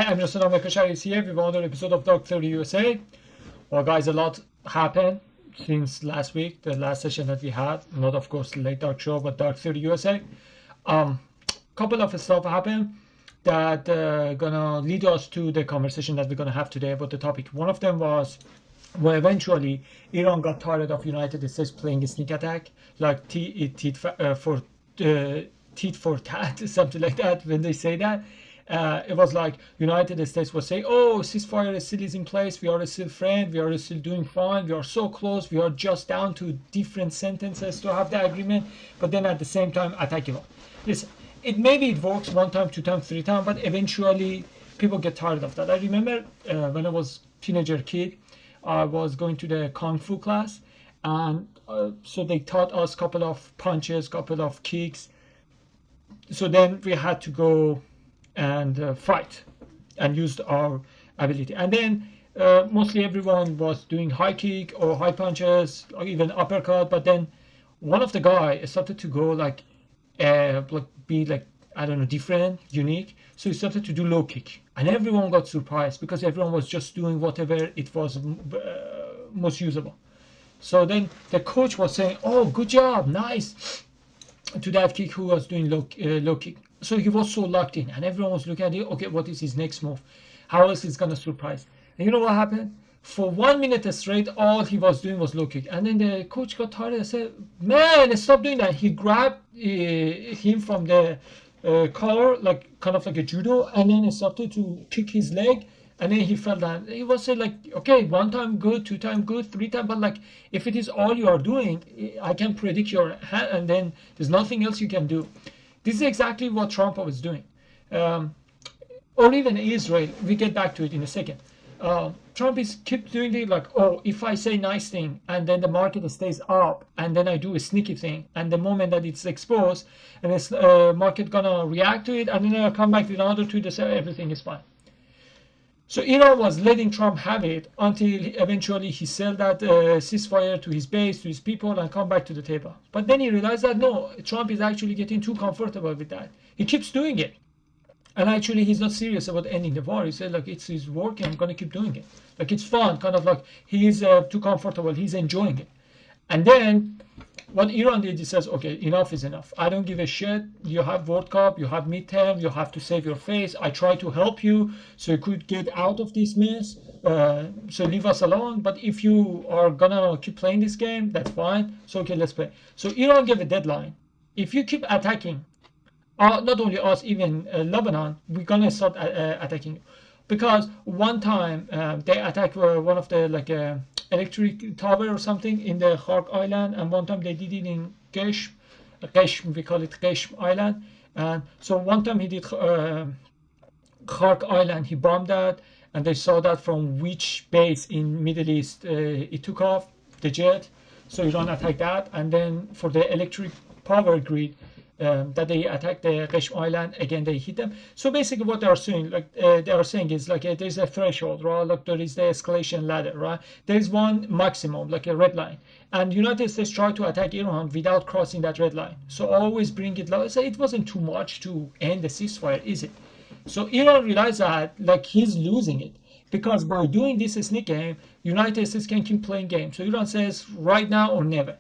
I'm Justin Amekashar is here with another episode of Dark Theory USA. Well, guys, a lot happened since last week, the last session that we had. Not, of course, the Late Dark Show, but Dark Theory USA. Couple of stuff happened that gonna lead us to the conversation that we're gonna have today about the topic. One of them was, well, eventually Iran got tired of United States playing a sneak attack, like tit for tat, something like that. When they say that, it was like United States was saying, "Oh, ceasefire still is in place. We are still friends. We are still doing fine. We are so close. We are just down to different sentences to have the agreement." But then at the same time, attack Iran. Listen, maybe it works one time, two times, three times, but eventually people get tired of that. I remember when I was teenager kid, I was going to the kung fu class, and so they taught us couple of punches, couple of kicks. So then we had to go and fight and used our ability. And then mostly everyone was doing high kick or high punches or even uppercut. But then one of the guy started to go be like, I don't know, different, unique. So he started to do low kick, and everyone got surprised because everyone was just doing whatever it was most usable. So then the coach was saying, "Oh, good job, nice," to that kick who was doing low kick. So he was so locked in, and everyone was looking at it. Okay, what is his next move? How else is gonna surprise? And you know what happened? For 1 minute straight, all he was doing was low kick. And then the coach got tired and said, "Man, stop doing that." He grabbed him from the collar, like kind of like a judo, and then he started to kick his leg. And then he fell down. He was saying like, "Okay, one time good, two time good, three time, but like if it is all you are doing, I can predict your hand, and then there's nothing else you can do." This is exactly what Trump was doing, or even Israel. We get back to it in a second. Trump is keep doing it like, "Oh, if I say nice thing and then the market stays up, and then I do a sneaky thing, and the moment that it's exposed, and it's market gonna react to it, and then I'll come back with another tweet and say everything is fine." So Iran was letting Trump have it until eventually he sold that ceasefire to his base, to his people, and come back to the table. But then he realized that no, Trump is actually getting too comfortable with that. He keeps doing it. And actually he's not serious about ending the war. He said like, it's working, I'm gonna keep doing it. Like it's fun, kind of like he's too comfortable, he's enjoying it. And then what Iran did, he says, "Okay, enough is enough. I don't give a shit. You have World Cup, you have midterm, you have to save your face. I try to help you so you could get out of this mess. So leave us alone. But if you are gonna keep playing this game, that's fine. So okay, let's play." So Iran gave a deadline. If you keep attacking, not only us, even Lebanon, we're gonna start attacking you. Because one time they attacked one of the electric tower or something in the Khark Island, and one time they did it in Geshm, we call it Geshm Island. And so one time he did Khark Island, he bombed that, and they saw that from which base in Middle East it took off, the jet. So Iran attacked that, and then for the electric power grid, that they attacked the Geshm Island, again they hit them. So basically what they are saying, is like there's a threshold, right? Like there is the escalation ladder, right? There is one maximum, like a red line, and United States tried to attack Iran without crossing that red line. So always bring it low. So it wasn't too much to end the ceasefire, is it? So Iran realized that like he's losing it, because by doing this sneak game, United States can keep playing games. So Iran says right now or never.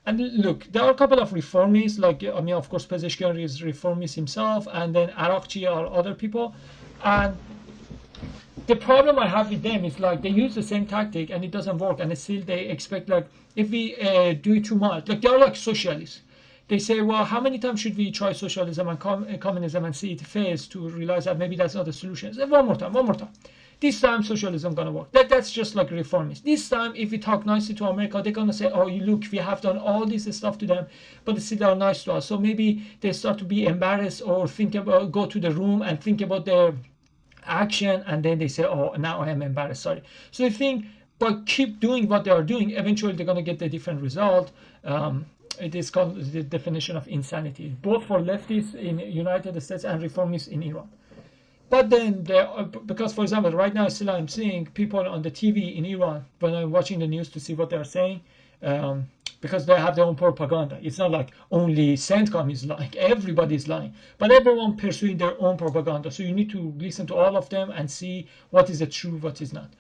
And look, there are a couple of reformists, like, I mean, of course, Pezeshkian is reformist himself, and then Arakchi are other people. And the problem I have with them is like they use the same tactic and it doesn't work, and still they expect like if we do it too much, like they're like socialists. They say, well, how many times should we try socialism and communism and see it fails to realize that maybe that's not the solution? Say, one more time. This time socialism gonna work. That's just like reformist. This time, if we talk nicely to America, they're gonna say, "Oh, you look, we have done all this stuff to them, but still they are nice to us." So maybe they start to be embarrassed or go to the room and think about their action, and then they say, "Oh, now I am embarrassed, sorry." So they think, but keep doing what they are doing, eventually they're gonna get a different result. It is called the definition of insanity, both for leftists in United States and reformists in Iran. But then, because for example, right now still I'm seeing people on the TV in Iran, when I'm watching the news to see what they're saying, because they have their own propaganda. It's not like only CENTCOM is lying, everybody's lying, but everyone pursuing their own propaganda. So you need to listen to all of them and see what is the truth, what is not.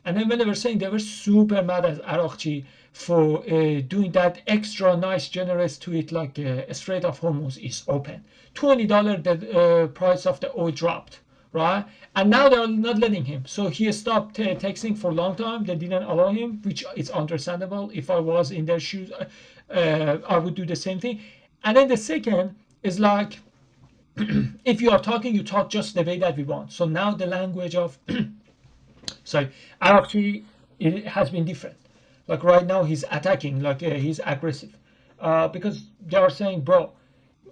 And then when they were saying, they were super mad at Arakchi for doing that extra nice, generous tweet like Strait of Hormuz is open. $20 the price of the oil dropped, right? And now they're not letting him. So he stopped texting for a long time. They didn't allow him, which is understandable. If I was in their shoes, I would do the same thing. And then the second is like, if you are talking, you talk just the way that we want. So now the language of, sorry, Arakchi, it has been different. Like right now he's attacking, like he's aggressive. Because they are saying, bro,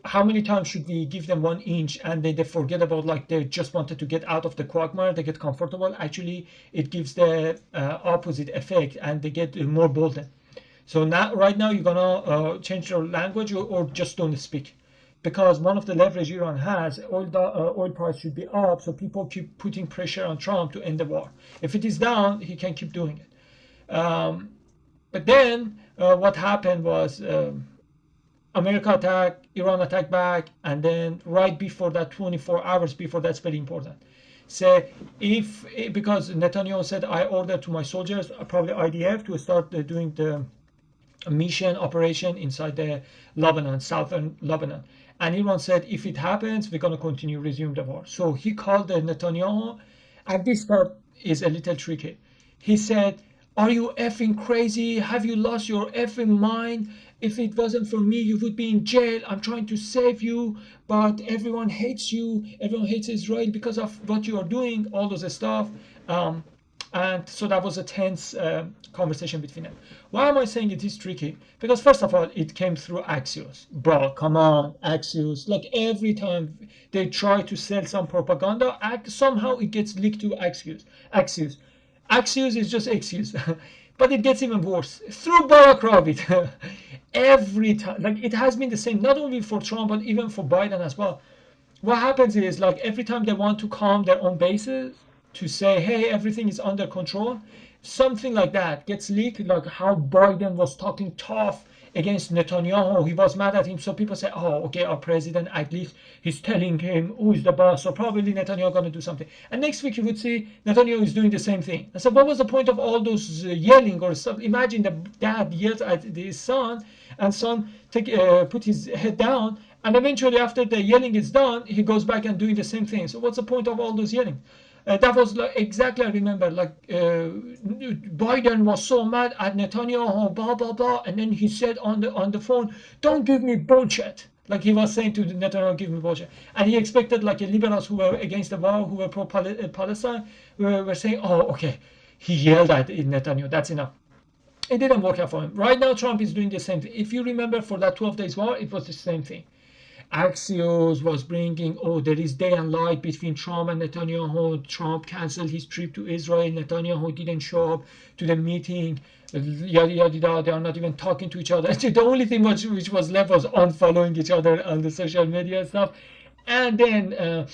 how many times should we give them 1 inch and they forget about, like, they just wanted to get out of the quagmire, they get comfortable. Actually, it gives the opposite effect and they get more bolden. So now, right now, you're gonna change your language or just don't speak. Because one of the leverage Iran has, oil price should be up, so people keep putting pressure on Trump to end the war. If it is down, he can keep doing it. But then what happened was America attacked, Iran attacked back, and then right before that, 24 hours before, that's very important. So because Netanyahu said, I ordered to my soldiers, probably IDF, to start doing the mission operation inside the Lebanon, southern Lebanon. And Iran said, if it happens, we're going to continue, resume the war. So he called the Netanyahu, and this part is a little tricky. He said, are you effing crazy? Have you lost your effing mind? If it wasn't for me, you would be in jail. I'm trying to save you, but everyone hates you. Everyone hates Israel because of what you are doing, all those stuff. And so that was a tense conversation between them. Why am I saying it is tricky? Because first of all, it came through Axios. Bro, come on, Axios. Like every time they try to sell some propaganda, somehow it gets leaked to Axios. Axios is just Axios. But it gets even worse. Through Barak Ravid. Every time. Like it has been the same, not only for Trump, but even for Biden as well. What happens is, like, every time they want to calm their own bases, to say, hey, everything is under control, something like that gets leaked, like how Biden was talking tough against Netanyahu. He was mad at him. So people say, oh, okay, our president, at least he's telling him who is the boss. So probably Netanyahu going to do something. And next week you would see Netanyahu is doing the same thing. I said, what was the point of all those yelling or stuff? Imagine the dad yells at his son, and son put his head down. And eventually after the yelling is done, he goes back and doing the same thing. So what's the point of all those yelling? That was like, exactly, I remember, like Biden was so mad at Netanyahu, blah blah blah, and then he said on the phone, "Don't give me bullshit." Like he was saying to Netanyahu, "Give me bullshit," and he expected, like, liberals who were against the war, who were pro Palestine, were saying, "Oh, okay, he yelled at Netanyahu, that's enough." It didn't work out for him. Right now, Trump is doing the same thing. If you remember, for that 12 days war, it was the same thing. Axios was bringing, oh, there is day and night between Trump and Netanyahu. Trump canceled his trip to Israel. Netanyahu didn't show up to the meeting. Yada, yada, yada. They are not even talking to each other. The only thing which was left was unfollowing each other on the social media stuff. And then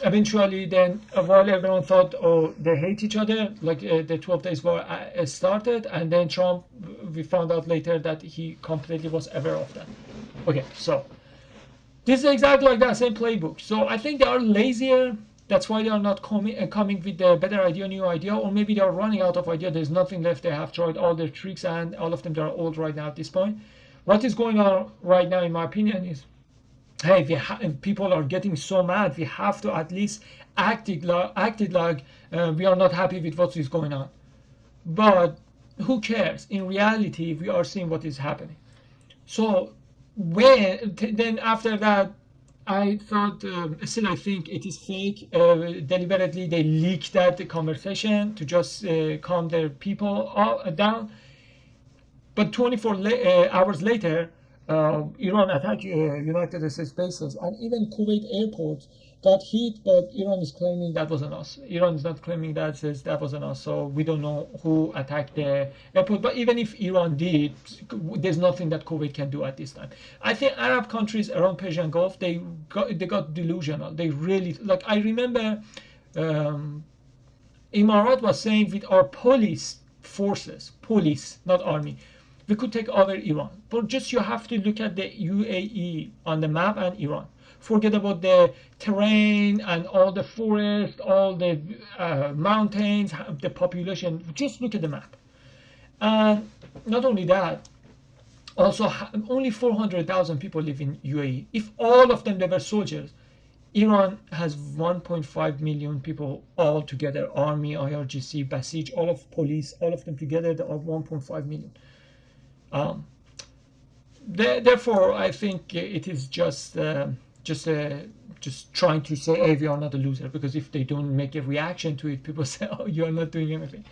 eventually, then while everyone thought, oh, they hate each other, like the 12 days war started. And then Trump, we found out later that he completely was aware of that. Okay, so this is exactly like that, same playbook. So I think they are lazier. That's why they are not coming with a better idea, new idea, or maybe they are running out of idea. There's nothing left. They have tried all their tricks, and all of them, they are old right now at this point. What is going on right now, in my opinion, is, hey, people are getting so mad. We have to at least act it like we are not happy with what is going on. But who cares? In reality, we are seeing what is happening. So then after that, I thought, still I think it is fake. Deliberately they leaked that conversation to just calm their people down. But 24 hours later, Iran attacked United States bases, and even Kuwait airports got hit, but Iran is claiming that wasn't us. Iran is not claiming that, says that wasn't us, so we don't know who attacked the airport. But even if Iran did, there's nothing that Kuwait can do at this time. I think Arab countries around Persian Gulf, they got delusional. They really, like, I remember Emirat was saying, with our police forces, police, not army, we could take over Iran. But just you have to look at the UAE on the map and Iran. Forget about the terrain and all the forest, all the mountains, the population. Just look at the map. And not only that, also only 400,000 people live in UAE. If all of them they were soldiers, Iran has 1.5 million people all together, army, IRGC, Basij, all of police, all of them together, they are 1.5 million. Therefore, I think it is just trying to say, hey, we are not a loser, because if they don't make a reaction to it, people say, oh, you are not doing anything.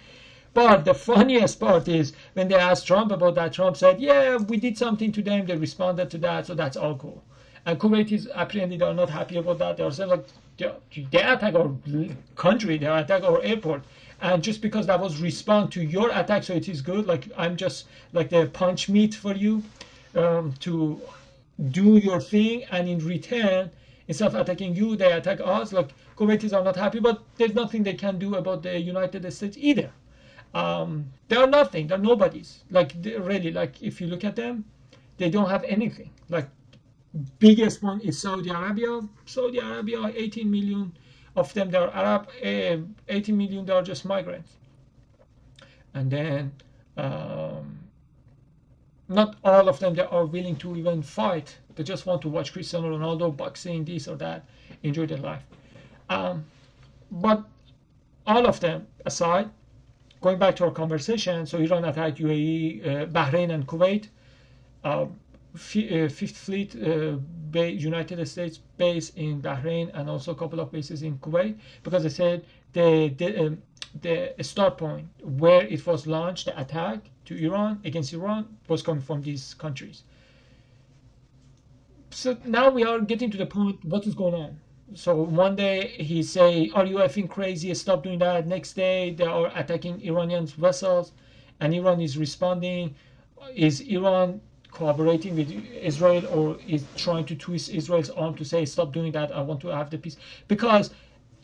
But the funniest part is when they asked Trump about that, Trump said, yeah, we did something to them, they responded to that, so that's all cool. And Kuwait is apparently they're not happy about that. They're saying like they attack our country, they attack our airport, and just because that was respond to your attack, so it is good. Like I'm just like the punch meat for you to do your thing, and in return, instead of attacking you, they attack us. Like Kuwaitis are not happy, but there's nothing they can do about the United States either. They are nothing. They're nobodies. Like really, like if you look at them, they don't have anything. Like biggest one is Saudi Arabia. Saudi Arabia, 18 million of them they are Arab. 18 million they are just migrants. And then not all of them they are willing to even fight. They just want to watch Cristiano Ronaldo boxing, this or that, enjoy their life. But all of them aside, going back to our conversation, so Iran attacked UAE, Bahrain, and Kuwait. Fifth Fleet United States base in Bahrain, and also a couple of bases in Kuwait, because they said the start point where it was launched, the attack to Iran against Iran, was coming from these countries. So now we are getting to the point, what is going on? So one day he say, are you effing crazy? Stop doing that. Next day they are attacking Iranian vessels, and Iran is responding. Is Iran cooperating with Israel, or is trying to twist Israel's arm to say, stop doing that, I want to have the peace? Because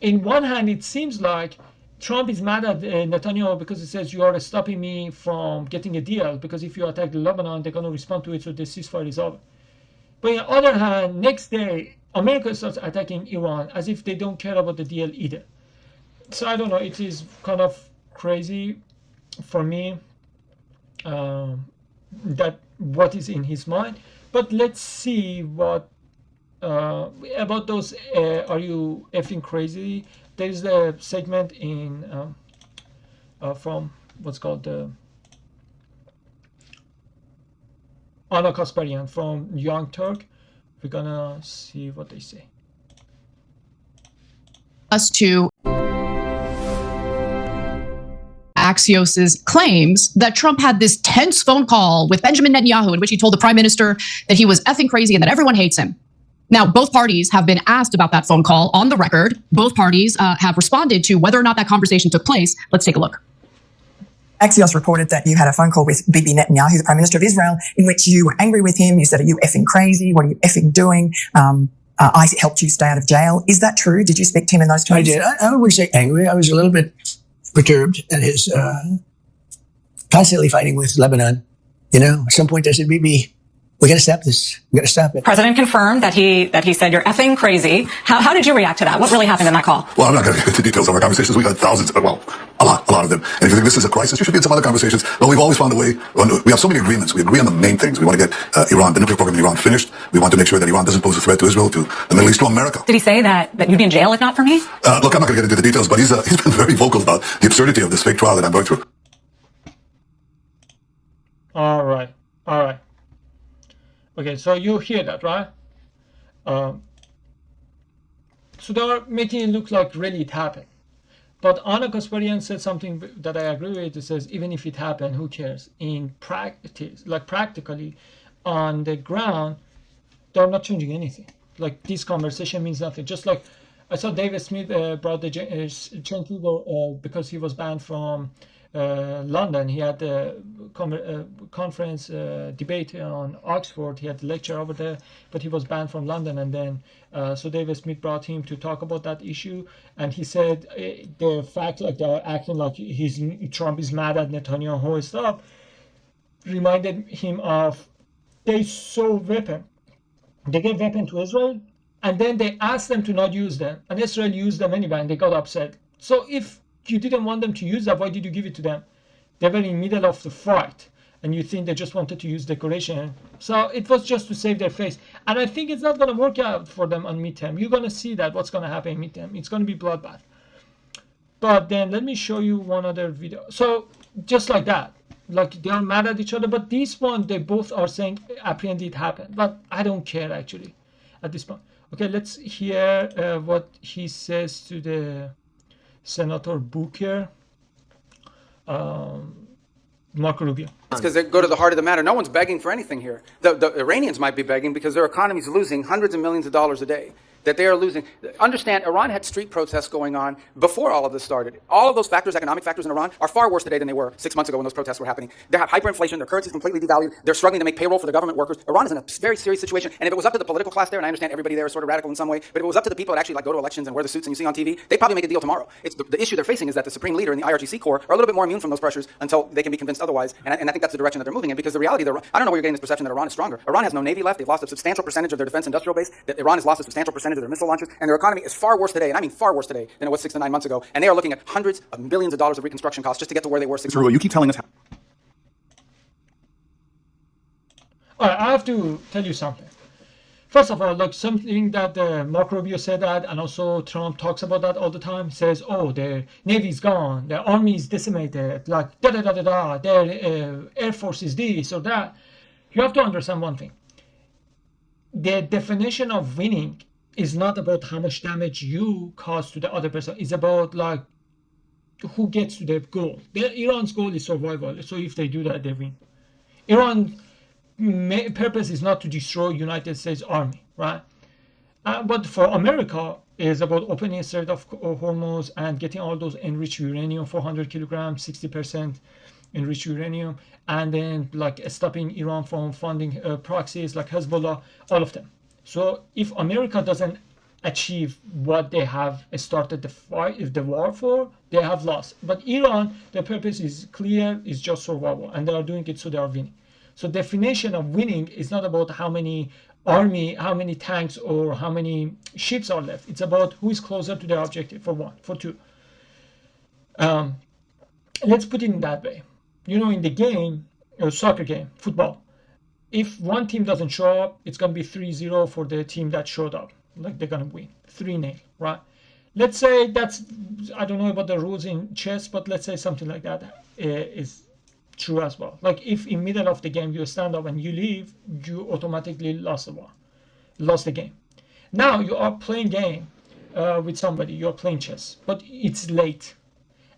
in one hand it seems like Trump is mad at Netanyahu because he says you are stopping me from getting a deal, because if you attack Lebanon they're going to respond to it, so the ceasefire is over. But on the other hand, next day America starts attacking Iran as if they don't care about the deal either. So I don't know, it is kind of crazy for me that what is in his mind. But let's see what about those are you effing crazy. There is a segment in from what's called the Ana Kasparian from Young Turk. We're gonna see what they say. Us to Axios's claims that Trump had this tense phone call with Benjamin Netanyahu in which he told the prime minister that he was effing crazy and that everyone hates him. Now, both parties have been asked about that phone call on the record. Both parties have responded to whether or not that conversation took place. Let's take a look. Axios reported that you had a phone call with Bibi Netanyahu, the Prime Minister of Israel, in which you were angry with him. You said, are you effing crazy? What are you effing doing? I helped you stay out of jail. Is that true? Did you speak to him in those terms? I did. I wouldn't say angry. I was a little bit perturbed at his constantly fighting with Lebanon. You know, at some point I said, Bibi, we got to stop this. We got to stop it. President confirmed that he said you're effing crazy. How did you react to that? What really happened in that call? Well, I'm not going to get into details of our conversations. We had thousands, well, a lot of them. And if you think this is a crisis, you should be in some other conversations. But we've always found a way. We have so many agreements. We agree on the main things. We want to get Iran, the nuclear program in Iran, finished. We want to make sure that Iran doesn't pose a threat to Israel, to the Middle East, to America. Did he say that you'd be in jail if not for me? Look, I'm not going to get into the details, but he's been very vocal about the absurdity of this fake trial that I'm going through. All right. Okay, so you hear that, right? So they are making it look like really it happened. But Ana Kasparian said something that I agree with. It says, even if it happened, who cares? In practice, like practically, on the ground, they're not changing anything. Like this conversation means nothing. Just like I saw David Smith brought the Chen because he was banned from London. He had a conference debate on Oxford. He had a lecture over there, but he was banned from London. And then so David Smith brought him to talk about that issue, and he said the fact like they're acting like Trump is mad at Netanyahu and stuff. reminded him of they sold weapon. They gave weapon to Israel, and then they asked them to not use them, and Israel used them anyway, and they got upset. So if you didn't want them to use that, why did you give it to them? They were in the middle of the fight, and you think they just wanted to use decoration. So it was just to save their face. And I think it's not going to work out for them on midterm. You're going to see that what's going to happen in midterm. It's going to be bloodbath. But then let me show you one other video. So just like that, like they are mad at each other, but this one, they both are saying apparently it happened. But I don't care actually at this point. Okay, let's hear what he says to the Senator Booker. Marco Rubio. It's because they go to the heart of the matter. No one's begging for anything here. The Iranians might be begging because their economy is losing hundreds of millions of dollars a day. That they are losing. Understand, Iran had street protests going on before all of this started. All of those factors, economic factors in Iran, are far worse today than they were 6 months ago when those protests were happening. They have hyperinflation, their currency is completely devalued, they're struggling to make payroll for the government workers. Iran is in a very serious situation, and if it was up to the political class there, and I understand everybody there is sort of radical in some way, but if it was up to the people that actually like go to elections and wear the suits and you see on TV, they'd probably make a deal tomorrow. It's the issue they're facing is that the supreme leader and the IRGC Corps are a little bit more immune from those pressures until they can be convinced otherwise, and I think that's the direction that they're moving in, because the reality, I don't know where you're getting this perception that Iran is stronger. Iran has no navy left, they've lost a substantial percentage of their defense industrial base, that Iran has lost a substantial percentage of their missile launchers, and their economy is far worse today, and I mean far worse today than it was 6 to 9 months ago. And they are looking at hundreds of billions of dollars of reconstruction costs just to get to where they were 6 months ago. You keep telling us. All right, I have to tell you something. First of all, like something that Marco Rubio said that, and also Trump talks about that all the time. Says, "Oh, their navy's gone, their army is decimated, like da da da da da. Their air force is this or that." You have to understand one thing. The definition of winning is not about how much damage you cause to the other person. It's about like who gets to their goal. Iran's goal is survival. So if they do that, they win. Iran's purpose is not to destroy United States Army, right? But for America, is about opening a Strait of Hormuz and getting all those enriched uranium, 400 kilograms, 60% enriched uranium, and then like stopping Iran from funding proxies like Hezbollah, all of them. So if America doesn't achieve what they have started the fight, if the war for, they have lost. But Iran, their purpose is clear, is just survival, and they are doing it so they are winning. So definition of winning is not about how many army, how many tanks, or how many ships are left. It's about who is closer to their objective, for one. For two, let's put it in that way. You know, in the game, soccer game, football, if one team doesn't show up, it's going to be 3-0 for the team that showed up. Like they're going to win 3-0, right? Let's say that's, I don't know about the rules in chess, but let's say something like that is true as well. Like if in middle of the game you stand up and you leave, you automatically lost the war, lost the game. Now you are playing game with somebody, you're playing chess, but it's late.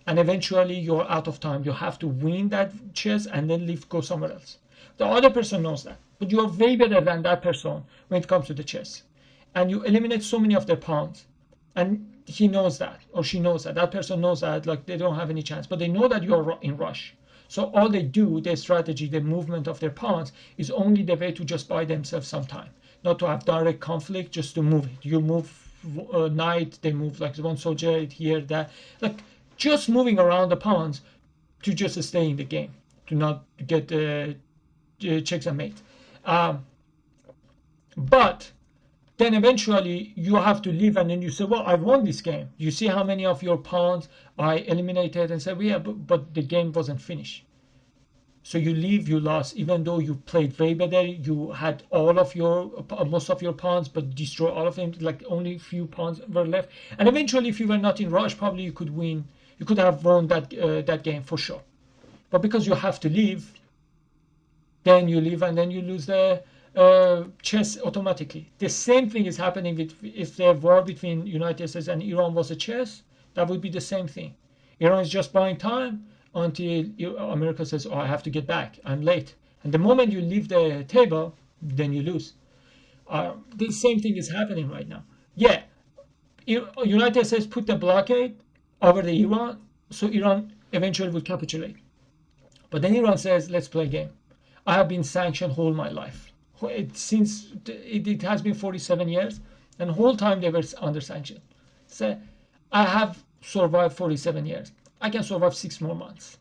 And eventually you're out of time. You have to win that chess and then leave, go somewhere else. The other person knows that, but you are way better than that person when it comes to the chess. And you eliminate so many of their pawns. And he knows that, or she knows that. That person knows that, like they don't have any chance, but they know that you are in rush. So all they do, their strategy, the movement of their pawns is only the way to just buy themselves some time. Not to have direct conflict, just to move it. You move knight, they move like one soldier here, that. Like just moving around the pawns to just stay in the game, to not get checks and mates. But then eventually you have to leave, and then you say, well, I won this game. You see how many of your pawns I eliminated, and say, well, yeah, but the game wasn't finished. So you leave, you lost, even though you played way better. You had all of your, most of your pawns, but destroy all of them. Like only a few pawns were left. And eventually, if you were not in rush, probably you could win. You could have won that game for sure. But because you have to leave, then you leave, and then you lose the chess automatically. The same thing is happening with, if the war between United States and Iran was a chess, that would be the same thing. Iran is just buying time until America says, oh, I have to get back, I'm late. And the moment you leave the table, then you lose. The same thing is happening right now. Yeah, United States put the blockade over the Iran, so Iran eventually will capitulate. But then Iran says, let's play a game. I have been sanctioned all my life. Since it has been 47 years, and the whole time they were under sanction. So I have survived 47 years. I can survive 6 more months.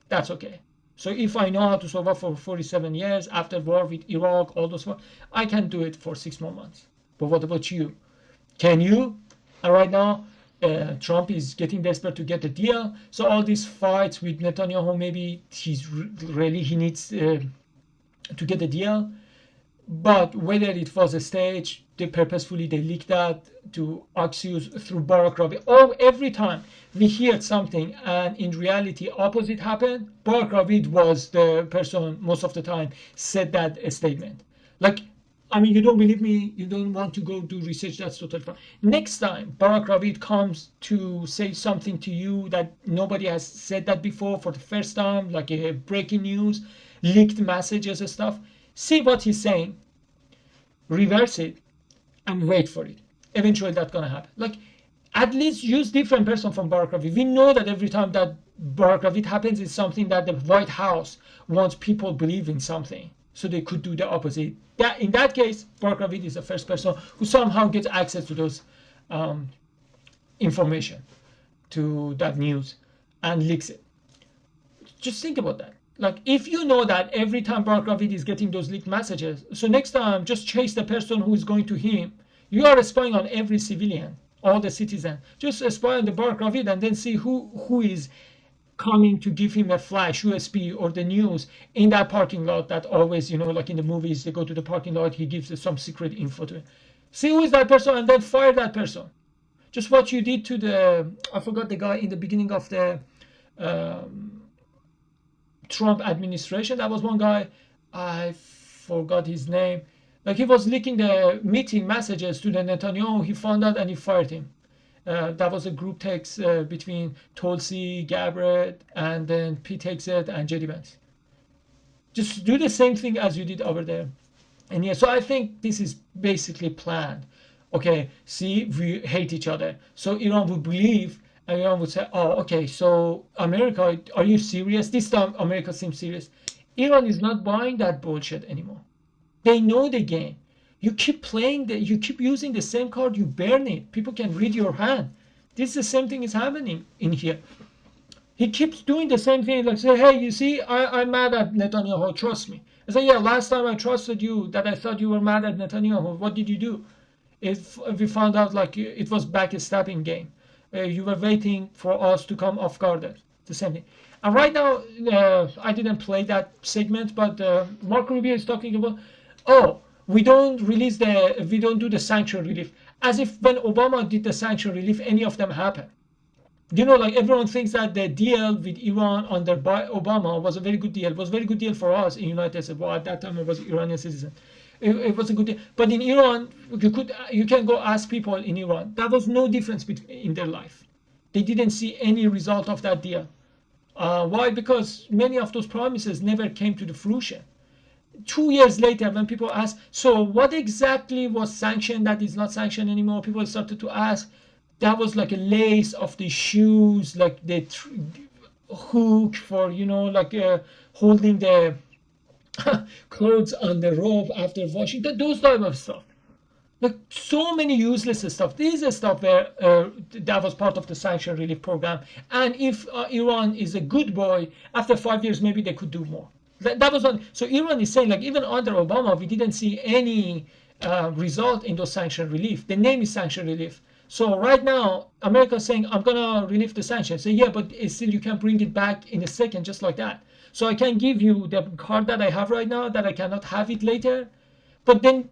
That's okay. So if I know how to survive for 47 years after war with Iraq, all those war, I can do it for 6 more months. But what about you? Can you? And right now, Trump is getting desperate to get a deal. So all these fights with Netanyahu, maybe he needs to get a deal. But whether it was a stage, they leaked that to Axios through Barak Ravid. Or every time we hear something and in reality opposite happened, Barak Ravid was the person most of the time said that statement. Like, I mean, you don't believe me, you don't want to go do research, that's totally fine. Next time Barak Ravid comes to say something to you that nobody has said that before for the first time, like a breaking news, leaked messages and stuff, see what he's saying, reverse it, and wait for it. Eventually that's gonna happen. Like, at least use different person from Barak Ravid. We know that every time that Barak Ravid happens, it's something that the White House wants people believe in something, so they could do the opposite. In that case, Barak Ravid is the first person who somehow gets access to those information, to that news, and leaks it. Just think about that. Like, if you know that every time Barak Ravid is getting those leaked messages, so next time just chase the person who is going to him. You are spying on every civilian, all the citizens. Just spy on the Barak Ravid and then see who is coming to give him a flash USB or the news in that parking lot that always, you know, like in the movies, they go to the parking lot, he gives some secret info to him. See who is that person and then fire that person. Just what you did to the, I forgot the guy in the beginning of the Trump administration. That was one guy, I forgot his name. Like, he was leaking the meeting messages to the Netanyahu. He found out and he fired him. That was a group text between Tulsi Gabbard and then Pete Hegseth and JD Vance. Just do the same thing as you did over there. And yeah, so I think this is basically planned. Okay, see, we hate each other. So Iran would believe, and Iran would say, oh, okay, so America, are you serious? This time America seems serious. Iran is not buying that bullshit anymore. They know the game. You keep playing, you keep using the same card, you burn it. People can read your hand. This is the same thing is happening in here. He keeps doing the same thing, like say, hey, you see, I'm mad at Netanyahu, trust me. I say, yeah, last time I trusted you, that I thought you were mad at Netanyahu, what did you do? If we found out like it was backstabbing game. You were waiting for us to come off guard. The same thing. And right now, I didn't play that segment, but Mark Rubio is talking about, oh, we don't do the sanction relief. As if when Obama did the sanction relief, any of them happened. You know, like everyone thinks that the deal with Iran under Obama was a very good deal. It was a very good deal for us in the United States. Well, at that time, I was an Iranian citizen. It was a good deal. But in Iran, you can go ask people in Iran. There was no difference in their life. They didn't see any result of that deal. Why? Because many of those promises never came to the fruition. 2 years later, when people ask, so what exactly was sanctioned that is not sanctioned anymore? People started to ask. That was like a lace of the shoes, like the hook for, you know, like holding the clothes on the rope after washing. Those type of stuff. Like so many useless stuff. This is stuff where that was part of the sanction relief program. And if Iran is a good boy, after 5 years, maybe they could do more. That was one. So Iran is saying, like, even under Obama, we didn't see any result in those sanction relief. The name is sanction relief. So right now, America is saying, I'm going to relieve the sanctions. Say, yeah, but still you can bring it back in a second, just like that. So I can give you the card that I have right now, that I cannot have it later. But then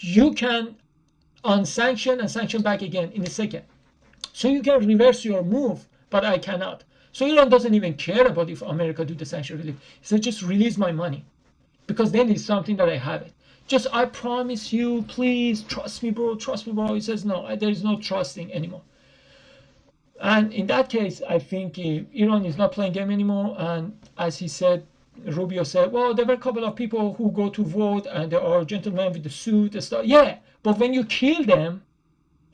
you can unsanction and sanction back again in a second. So you can reverse your move, but I cannot. So Iran doesn't even care about if America do the sanction relief. He said, just release my money. Because then it's something that I have it. Just, I promise you, please, trust me, bro, trust me, bro. He says, no, there is no trusting anymore. And in that case, I think Iran is not playing game anymore. And as he said, Rubio said, well, there were a couple of people who go to vote and there are gentlemen with the suit and stuff. Yeah, but when you kill them,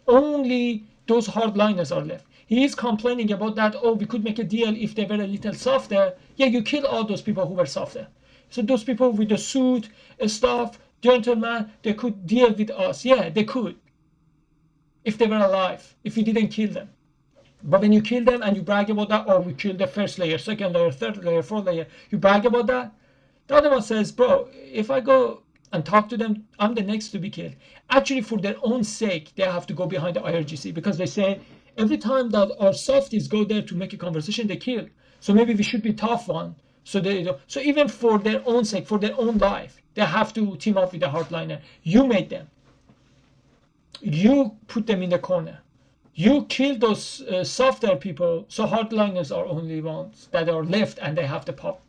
only those hardliners are left. He is complaining about that, oh, we could make a deal if they were a little softer. Yeah, you kill all those people who were softer. So those people with the suit, stuff, gentlemen, they could deal with us. Yeah, they could. If they were alive, if we didn't kill them. But when you kill them and you brag about that, oh, we killed the first layer, second layer, third layer, fourth layer, you brag about that, the other one says, bro, if I go and talk to them, I'm the next to be killed. Actually, for their own sake, they have to go behind the IRGC, because they say every time that our softies go there to make a conversation, they kill. So maybe we should be tough one. So even for their own sake, for their own life, they have to team up with the hardliner. You made them. You put them in the corner. You kill those softer people, so hardliners are only ones that are left and they have the pop.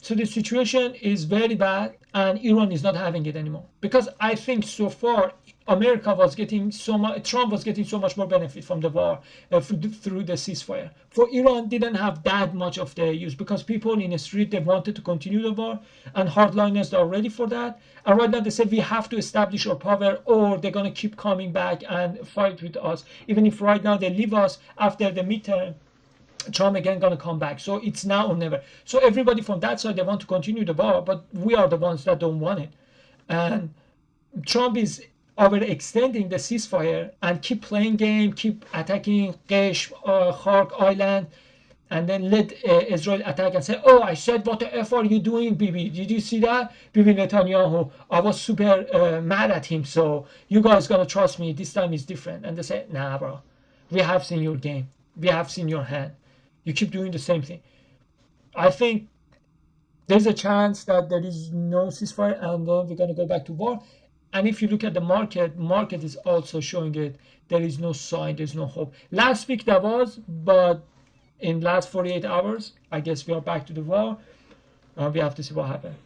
So the situation is very bad, and Iran is not having it anymore. Because I think so far, America was getting so much, Trump was getting so much more benefit from the war through the ceasefire. For Iran, didn't have that much of the use, because people in the street, they wanted to continue the war, and hardliners are ready for that. And right now they said we have to establish our power, or they're going to keep coming back and fight with us. Even if right now they leave us after the midterm, Trump again going to come back. So it's now or never. So everybody from that side, they want to continue the war, but we are the ones that don't want it. And Trump is overextending the ceasefire and keep playing game, keep attacking Gesh, Khark Island, and then let Israel attack and say, oh, I said, what the F are you doing, Bibi? Did you see that? Bibi Netanyahu, I was super mad at him, so you guys going to trust me. This time is different. And they say, nah, bro, we have seen your game. We have seen your hand. You keep doing the same thing. I think there's a chance that there is no ceasefire, and then we're going to go back to war. And if you look at the market is also showing it. There is no sign, there's no hope. Last week there was, but in last 48 hours, I guess we are back to the war. We have to see what happens.